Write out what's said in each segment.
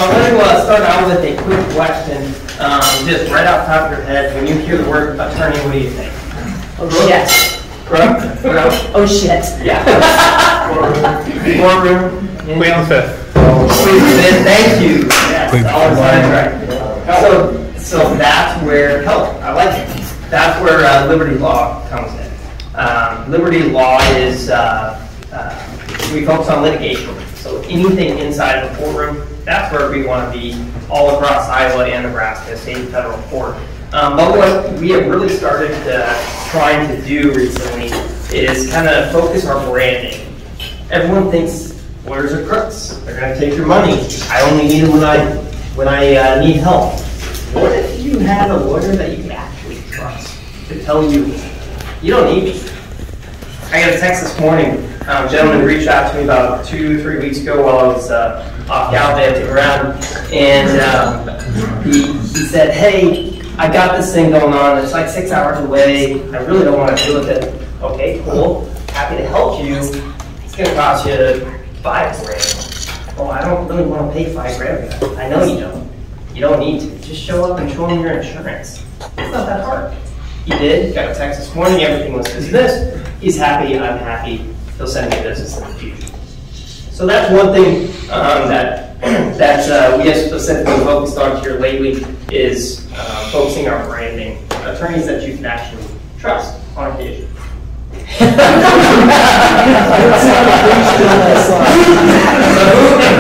So I'm going to start out with a quick question. Just right off the top of your head, when you hear the word attorney, what do you think? Oh shit. Oh shit. Yeah. Courtroom. Plead the fifth. Plead the fifth. Thank you. Yes, all the time, right. So that's where help. I like it. That's where liberty law comes in. Liberty law is we focus on litigation. So anything inside of the courtroom, that's where we want to be all across Iowa and Nebraska, state and federal court. But what we have really started trying to do recently is kind of focus our branding. Everyone thinks lawyers are crooks. They're going to take your money. I only need them when I need help. What if you had a lawyer that you actually trust to tell you, you don't need me? I got a text this morning. A gentleman reached out to me about 2-3 weeks ago while I was off gallivanting around, and he said, "Hey, I got this thing going on. It's like 6 hours away. I really don't want to deal with it." Okay, cool. Happy to help you. It's going to cost you $5 grand. Well, I don't really want to pay $5 grand. I know you don't. You don't need to. Just show up and show him your insurance. It's not that hard. He did. Got a text this morning. Everything was dismissed. He's happy. I'm happy. He'll send me business in the future. So that's one thing that we have specifically focused on here lately is focusing our branding. Attorneys that you can actually trust on occasion. So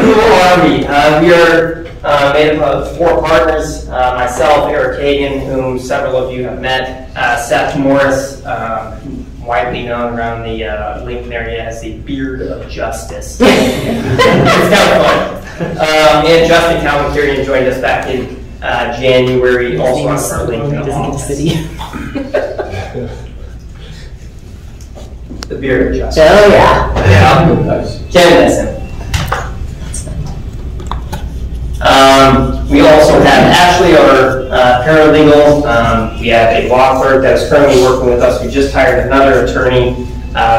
who are we? We are made up of 4 partners. Myself, Eric Hagan, whom several of you have met. Seth Morris, widely known around the Lincoln area as the Beard of Justice. It's kind of fun. And Justin Calvin joined us back in January, also on our Lincoln office. The Beard of Justice. Oh yeah. Yeah. Can't miss him. We also have Ashley, our paralegal. We have a law clerk that is currently working with us. We just hired another attorney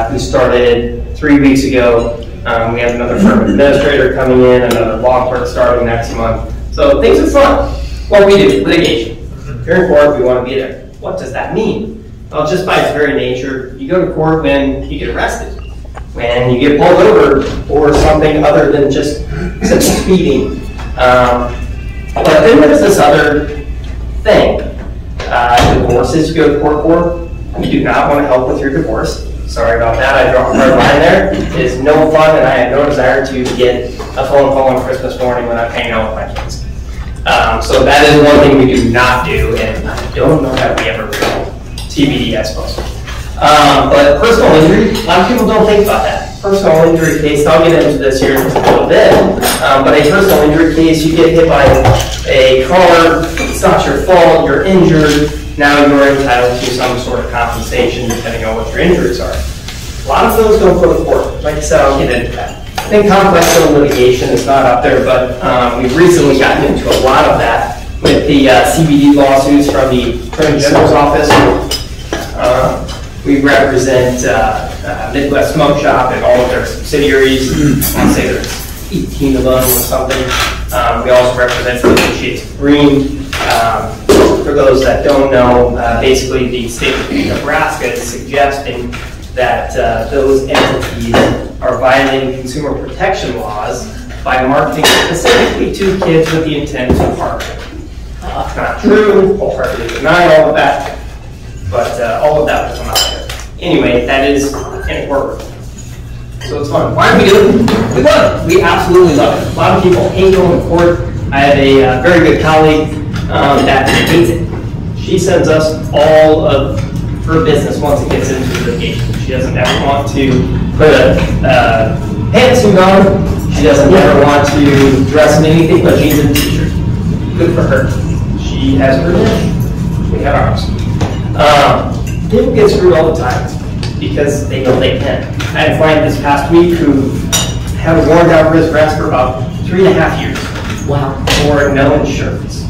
who started 3 weeks ago. We have another firm administrator coming in, another law clerk starting next month. So things are fun. What we do, litigation. If you're in court, we want to be there. What does that mean? Well, just by its very nature, you go to court when you get arrested, when you get pulled over for something other than just speeding. But then there's this other thing. Divorces you go to court for. You do not want to help with your divorce. Sorry about that. I dropped a hard line there. It is no fun, and I have no desire to get a phone call on Christmas morning when I'm hanging out with my kids. So that is one thing we do not do, and I don't know that we ever will. TBD, I suppose. But personal injury, a lot of people don't think about that. Personal injury case, I'll get into this here in just a little bit, but a personal injury case, you get hit by a car, it's not your fault, you're injured, now you're entitled to some sort of compensation depending on what your injuries are. A lot of those don't go to court. Like I said, I'll get into that. I think complex civil litigation is not up there, but we've recently gotten into a lot of that with the CBD lawsuits from the Attorney General's office. We represent Midwest Smoke Shop and all of their subsidiaries. I want to say there's 18 of them or something. We also represent 50 Shades of Green. For those that don't know, basically the state of Nebraska is suggesting that those entities are violating consumer protection laws by marketing specifically to kids with the intent to harm them. It's not true, wholeheartedly deny all of that, but all of that will come out there. Anyway, that is in a courtroom. So it's fun. Why do we do it? We love it. We absolutely love it. A lot of people hate going to court. I have a very good colleague that hates it. She sends us all of her business once it gets into litigation. She doesn't ever want to put a pantsuit on. She doesn't ever want to dress in anything but jeans and t-shirt. Good for her. She has her day. We have ours. People get screwed all the time because they know they can. I had a client this past week who had a warrant out for his arrest for about 3.5 years. Wow. For no insurance.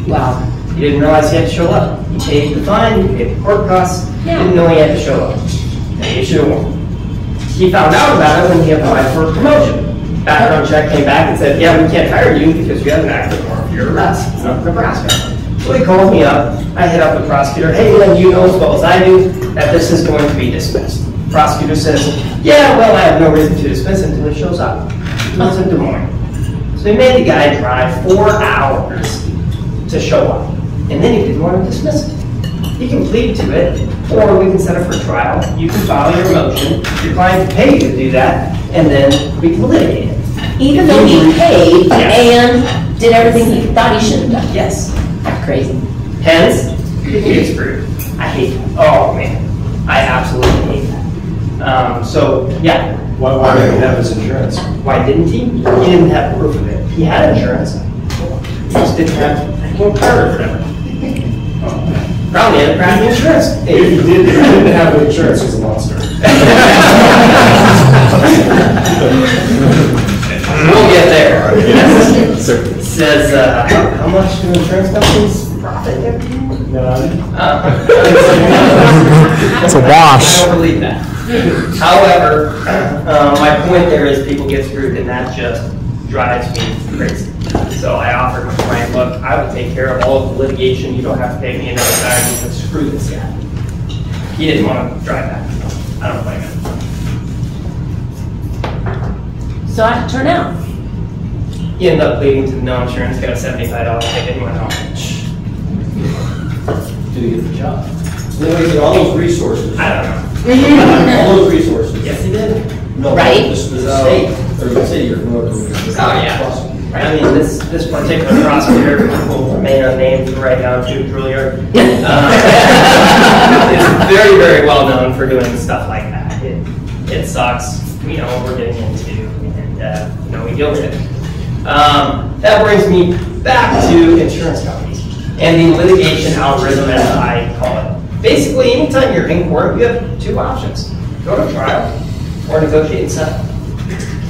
Wow. He didn't realize he had to show up. He paid the fine, he paid the court costs, didn't know he had to show up. And he should have won. He found out about it when he applied for a promotion. Background check came back and said, yeah, we can't hire you because you have an active warrant for your arrest in Nebraska. So he called me up. I hit up the prosecutor. Hey, Lynn, you know as well as I do that this is going to be dismissed. The prosecutor says, yeah, well, I have no reason to dismiss it until he shows up. He was in Des Moines. So he made the guy drive 4 hours to show up. And then he didn't want to dismiss it. You can plead to it, or we can set it for trial. You can file your motion. Your client can pay you to do that, and then we can litigate it. Even though he paid Yes. and did everything he thought he should have done. Yes. Crazy. Hence, you can get screwed. I hate that. Oh, man. I absolutely hate that. So, yeah. Why didn't he have his insurance? Why didn't he? He didn't have proof of it. He had insurance. He just didn't have a car or whatever. Probably had crappy insurance. If he didn't have the insurance, he's a monster. We'll get there. It says, how much do insurance companies profit every year? It's a wash. I don't believe that. However, my point there is people get screwed, and that just drives me crazy. So I offered my client, look, I will take care of all of the litigation. You don't have to pay me another time. You can screw this guy. He didn't want to drive back. I don't blame him. So how'd it turn out? He ended up pleading to no insurance, got a $75 ticket, and went home. Did he get the job? Then we get all those resources. I don't know. All those resources. Yes, he did. No, Right. the state, or the city, or whoever. Oh, yeah. I mean, this particular prosecutor will remain unnamed right now to Juilliard. Is very, very well known for doing stuff like that. It sucks. We know what we're getting into, and we deal with it. That brings me back to insurance companies and the litigation algorithm, as I call it. Basically, anytime you're in court, you have two options: go to trial or negotiate and settle.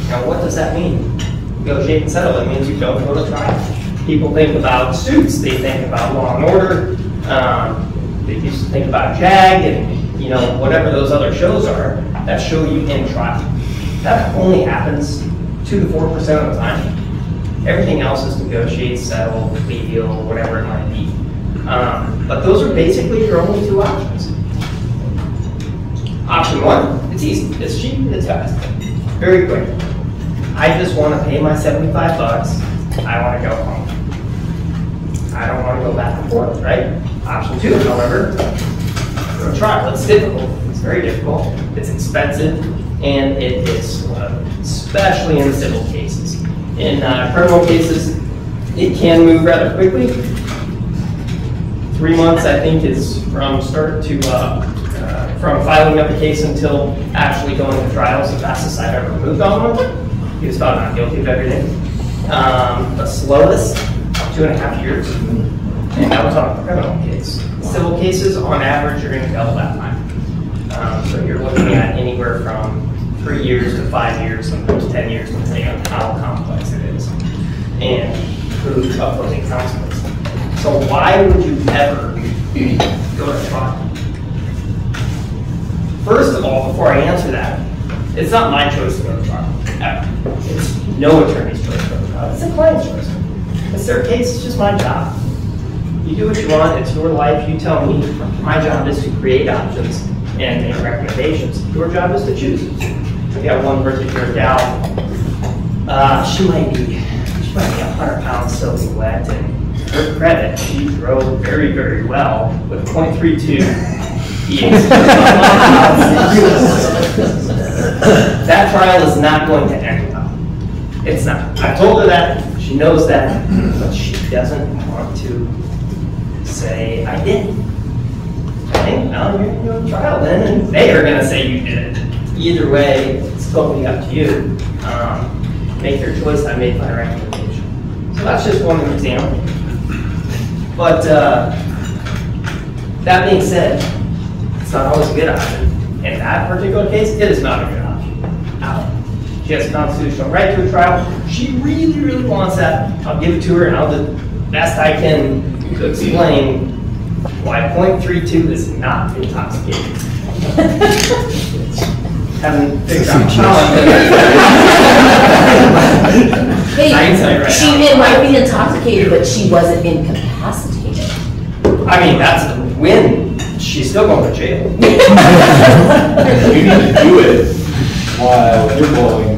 Now, what does that mean? Negotiate and settle, it means you don't go to trial. People think about suits, they think about law and order, they used to think about JAG and whatever those other shows are that show you in trial. That only happens 2 to 4% of the time. Everything else is negotiate, settle, plea deal, whatever it might be. But those are basically your only two options. Option one, it's easy, it's cheap, it's fast, very quick. I just want to pay my $75. I want to go home. I don't want to go back and forth, right? Option two, however, go to trial. It's difficult. It's very difficult. It's expensive, and it is slow, especially in civil cases. In criminal cases, it can move rather quickly. 3 months, I think, is from start to from filing up a case until actually going to trial. Is the fastest I've ever moved on one. He was found not guilty of everything. The slowest, 2.5 years. And that was on a criminal case. Civil cases, on average, are going to double that time. So you're looking at anywhere from 3 years to 5 years, sometimes 10 years, depending on how complex it is and who opposing counsel is. So why would you ever go to trial? First of all, before I answer that, it's not my choice to go to trial, ever. It's no attorney's choice to go to trial. It's the client's choice. It's their case, it's just my job. You do what you want, it's your life, you tell me. My job is to create options and make recommendations. Your job is to choose. We got one particular gal, she might be 100 pounds soaking wet, and her credit, she drove very, very well with 0.32. That trial is not going to end well. It's not. I've told her that. She knows that. But she doesn't want to say, I did. Okay, well, you're going to go to trial then, and they are going to say you did it. Either way, it's totally up to you. Make your choice. I made my recommendation. So that's just one example. But that being said, it's not always a good option. In that particular case, it is not a good option. Out. She has a constitutional right to a trial. She really, really wants that. I'll give it to her, and I'll do the best I can to explain why 0.32 is not intoxicating. Haven't figured out how. Hey, Hindsight right she now. might be intoxicated, but she wasn't incapacitated. I mean, that's a win. She's still going to jail. You need to do it while you're blowing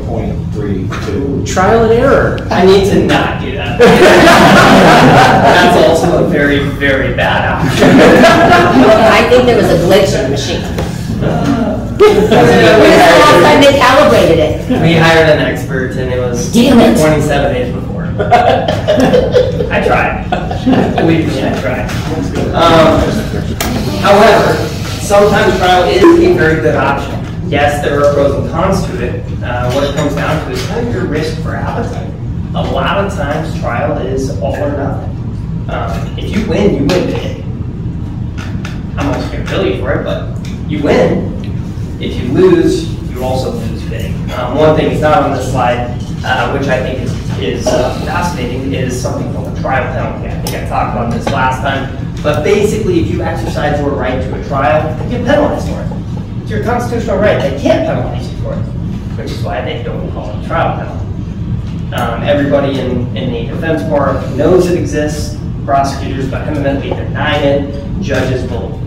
.32. Trial and error. I need to not do that. That's also a very, very bad option. I think there was a glitch in the machine. When was the last time they calibrated it? We hired an expert and it was Damn it. 27 days before. I tried. Believe me, I tried. However, sometimes trial is a very good option. Yes, there are pros and cons to it. What it comes down to is kind of your risk for appetite. A lot of times, trial is all or nothing. If you win, you win big. I'm not going to bill you for it, but you win. If you lose, you also lose big. One thing that's not on this slide, which I think is fascinating, is something called a trial penalty. I think I talked about this last time. But basically, if you exercise your right to a trial, you get penalized for it. It's your constitutional right. They can't penalize you for it, which is why they don't call it a trial penalty. Everybody in the defense bar knows it exists. Prosecutors vehemently deny it. Judges will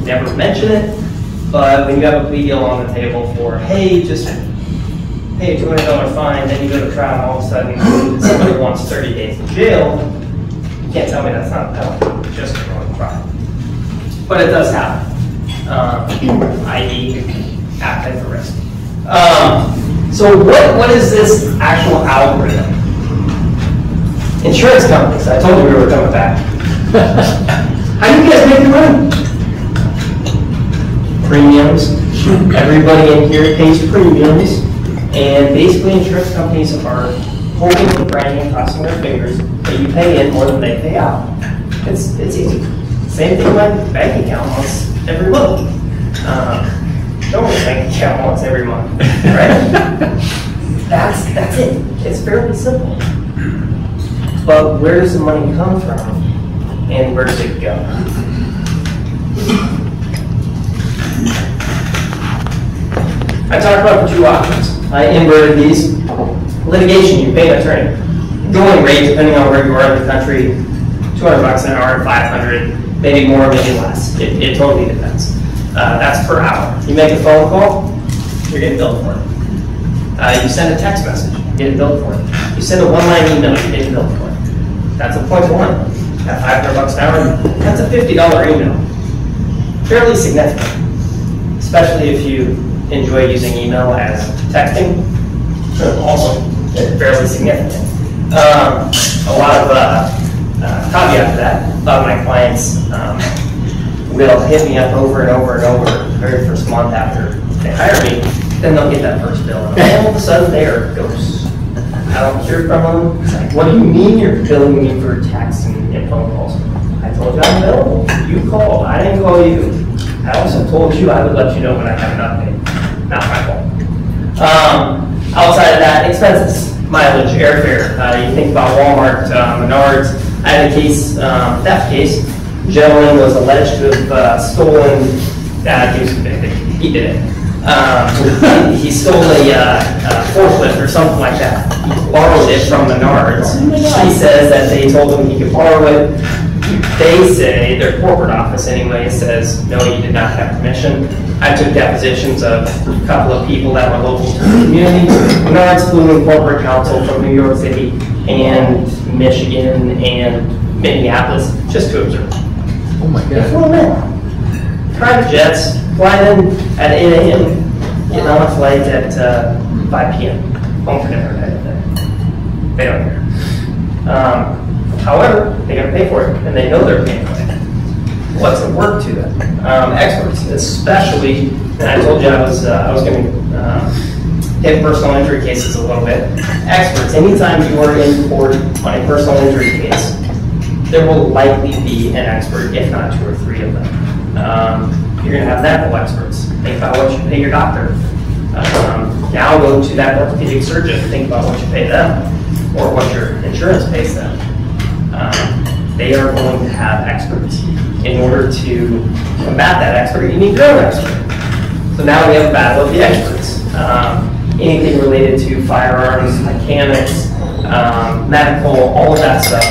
never mention it. But when you have a plea deal on the table for, hey, just pay a $200 fine, then you go to trial, and all of a sudden somebody wants 30 days in jail, you can't tell me that's not a penalty, just going to trial. But it does happen, i.e. appetite for risk. So what is this actual algorithm? Insurance companies, I told you we were coming back. How do you guys make your money? Premiums. Everybody in here pays premiums. And basically insurance companies are holding and branding and crossing their fingers that you pay in more than they pay out. It's easy. Same thing like bank account once every month. Don't have a bank account once every month, right? That's it. It's fairly simple. But where does the money come from and where does it go? I talked about the two options. I inverted these. Litigation, you pay an attorney. Going rate, depending on where you are in the country, $200 an hour, $500, maybe more, maybe less. It totally depends. That's per hour. You make a phone call, you're getting billed for it. You send a text message, you're getting billed for it. You send a one-line email, you're getting billed for it. That's a .1. At $500 an hour, that's a $50 email. Fairly significant, especially if you enjoy using email as texting. Also, fairly significant. A lot of caveat to that. A lot of my clients will hit me up over and over and over the very first month after they hire me. Then they'll get that first bill, and all of a sudden they are ghosts. I don't hear from them. It's like, what do you mean you're billing me for texts and phone calls? I told you I'm available. You called. I didn't call you. I also told you I would let you know when I have an update. Not my fault. Outside of that, expenses, mileage, airfare. You think about Walmart, Menards. I had a case, theft case. The gentleman was alleged to have stolen. He was convicted. He did it. He stole a forklift or something like that. He borrowed it from Menards. He says that they told him he could borrow it. They say, their corporate office anyway, says, no, you did not have permission. I took depositions of a couple of people that were local to the community. Menards flew in corporate counsel from New York City and Michigan and Minneapolis just to observe. Oh my They God. flew in. Private jets, fly in at 8 a.m., getting on a flight at 5 p.m. Home for dinner type of thing. They don't care. However, they got to pay for it, and they know they're paying for it. What's the work to them? Experts, especially, and I told you I was going to hit personal injury cases a little bit. Experts, anytime you are in court on a personal injury case, there will likely be an expert, if not 2 or 3 of them. You're going to have medical experts. Think about what you pay your doctor. Now go to that orthopedic surgeon. Think about what you pay them, or what your insurance pays them. They are going to have experts. In order to combat that expert, you need your own expert. So now we have a battle of the experts. anything related to firearms, mechanics, medical, all of that stuff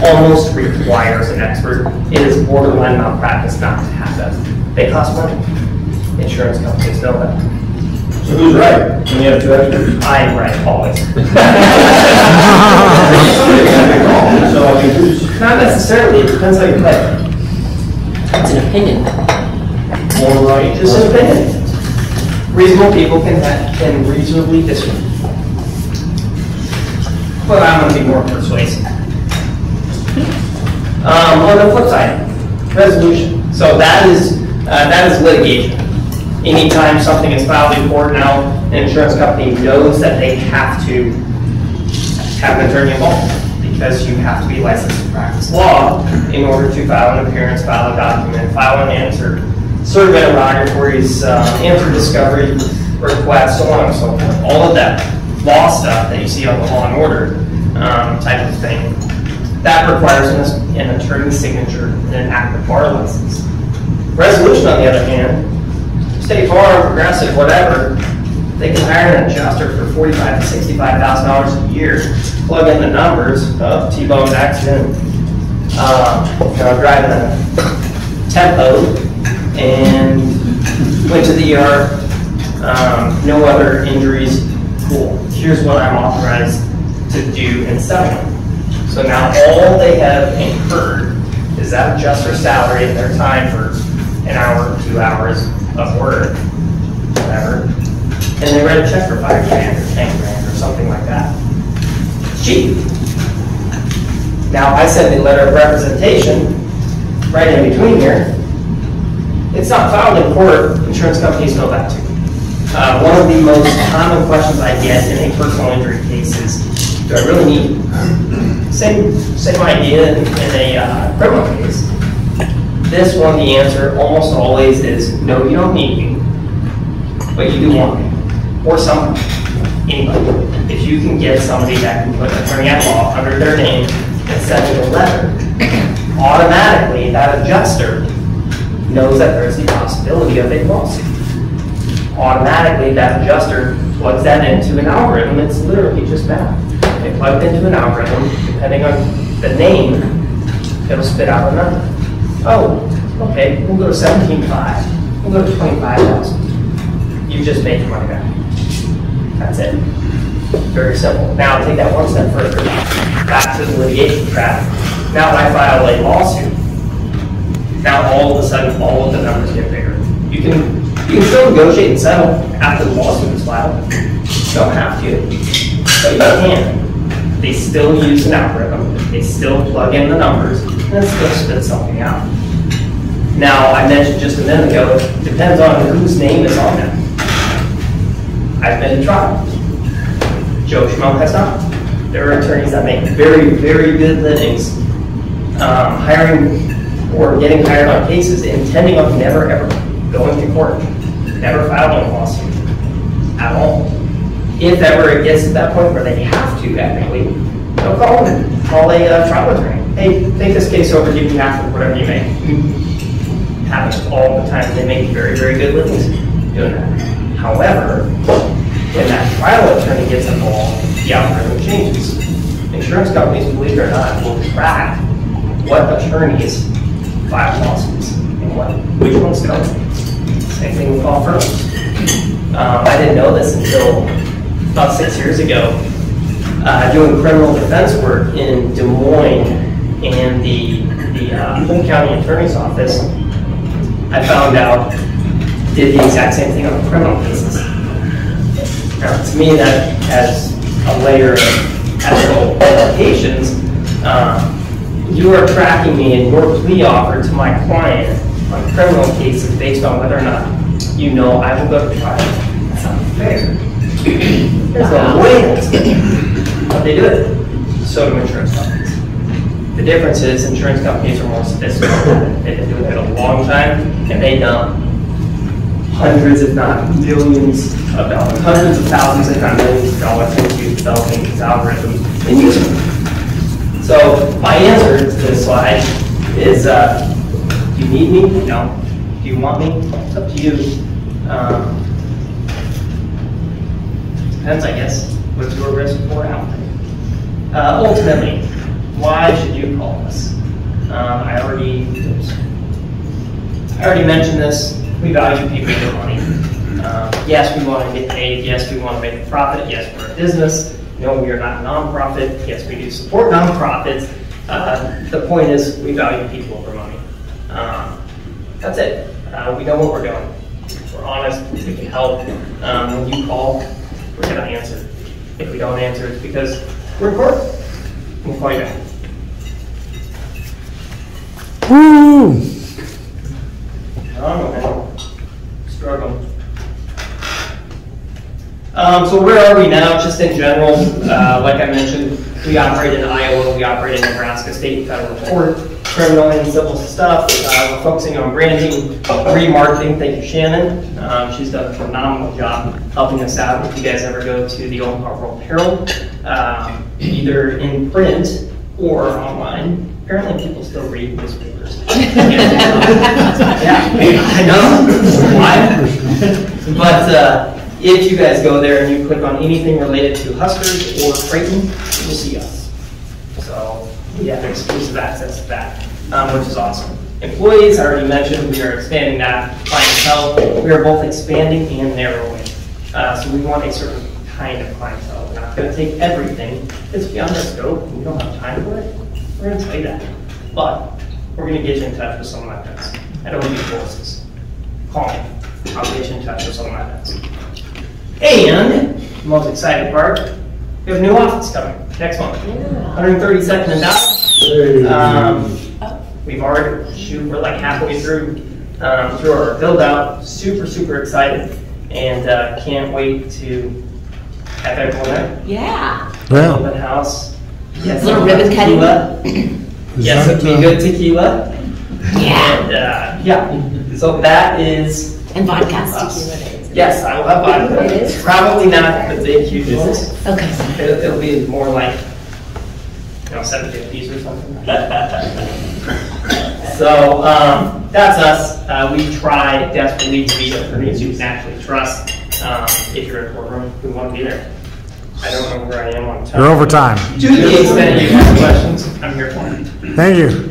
almost requires an expert. It is borderline malpractice not to have them. They cost money. Insurance companies know that. So who's right? When you have two experts? I am right, always. So I mean, who's Not necessarily, it depends how you play it. It's an opinion. more right? Just an opinion. Reasonable people can reasonably disagree. But I'm going to be more persuasive. On the flip side, resolution. So that is litigation. Anytime something is filed in court now, an insurance company knows that they have to have an attorney involved because you have to be licensed to practice law in order to file an appearance, file a document, file an answer, serve interrogatories, answer discovery requests, so on and so forth. All of that law stuff that you see on the Law and Order type of thing, that requires an attorney's signature and an active bar license. Resolution, on the other hand, State Farm, Progressive, whatever, they can hire an adjuster for $45,000 to $65,000 a year, plug in the numbers of T-bone accident, driving a tempo, and went to the ER, no other injuries, cool. Here's what I'm authorized to do in settlement. So now all they have incurred is that adjuster's salary and their time for an hour, 2 hours of work, whatever, and they write a check for $5,000 or $10,000 or something like that. It's cheap. Now I send the letter of representation right in between here. It's not filed in court. Insurance companies know that too. One of the most common questions I get in a personal injury case is, do I really need you? Same idea in a criminal case. This one, the answer almost always is, no, you don't need me, but you do want me, or someone, anybody. If you can get somebody that can put attorney at law under their name and send me a letter, automatically that adjuster knows that there's the possibility of a lawsuit. Automatically that adjuster plugs that into an algorithm. It's literally just math. They plug it into an algorithm, depending on the name, it'll spit out a number. Oh, okay, we'll go to 17.5. We'll go to 25,000. You just made your money back. That's it. Very simple. Now take that one step further. Back to the litigation track. Now I file a lawsuit. Now all of a sudden, all of the numbers get bigger. You can still negotiate and settle after the lawsuit is filed. You don't have to, but you can. They still use an algorithm. They still plug in the numbers, and it still spits something out. Now, I mentioned just a minute ago, it depends on whose name is on them. I've been to trial. Joe Schmo has not. There are attorneys that make very, very good livings hiring or getting hired on cases intending on never, ever going to court, never filing a lawsuit at all. If ever it gets to that point where they have to, ethically, they'll call a trial attorney. Hey, take this case over, give me half of whatever you make. Happens all the time. They make very, very good livings doing that. However, when that trial attorney gets involved, the algorithm changes. Insurance companies, believe it or not, will track what attorneys file lawsuits and which ones don't. Same thing with law firms. I didn't know this until about 6 years ago. Doing criminal defense work in Des Moines and the Polk County Attorney's Office, I found out did the exact same thing on criminal cases. Now, to me, that has a layer of ethical implications. You are tracking me in your plea offer to my client on criminal cases based on whether or not you know I will go to trial. That's not fair. There's no way that's fair. But they do it. So do insurance companies. The difference is insurance companies are more sophisticated. They've been doing it a long time, and they dump hundreds, if not millions of dollars, hundreds of thousands, if not millions of dollars into developing these algorithms and using them. So my answer to this slide is, do you need me? No. Do you want me? It's up to you. Depends, I guess, what you're risk for out. Ultimately, why should you call us? I already mentioned this. We value people for money. Yes, we want to get paid. Yes, we want to make a profit. Yes, we're a business. No, we are not a nonprofit. Yes, we do support nonprofits. The point is, we value people over money. That's it. We know what we're doing. We're honest. We can help. When you call, we're going to answer. If we don't answer, it's because we're in court. We'll call you back. Woo! I don't know, man. Struggling. So where are we now? Just in general, like I mentioned, we operate in Iowa, we operate in Nebraska, state and federal court, criminal and civil stuff. We're focusing on branding, remarketing. Thank you, Shannon. She's done a phenomenal job helping us out. If you guys ever go to the Omaha World Herald, either in print or online, apparently people still read newspapers. Yeah, I know. Why? But if you guys go there and you click on anything related to Huskers or Creighton, you'll see us. So we have exclusive access to that, which is awesome. Employees, I already mentioned, we are expanding that clientele. We are both expanding and narrowing. So we want a certain kind of clientele. We're not going to take everything. It's beyond our scope. We don't have time for it. We're going to tell you that. But we're going to get you in touch with some of my friends. I don't need forces. Call me. I'll get you in touch with some of my friends. And the most exciting part, we have a new office coming next month. 132nd and Dodge. We've already, we're like halfway through our build out. Super, super excited. And can't wait to have everyone there. Yeah. Open house. Yes, Little ribbon cutting. Yes, it'll be good tequila. Yeah. And yeah, so that is. And vodka. Us. Yes, I will have vodka. It is? Probably not the big, huge ones. Okay. It'll be more like, 750s or something. So that's us. We try desperately to be attorneys you can actually trust. If you're in a courtroom, we want to be there. I don't know where I am on time. You're over time. To the extent you have questions, I'm here for it. Thank you.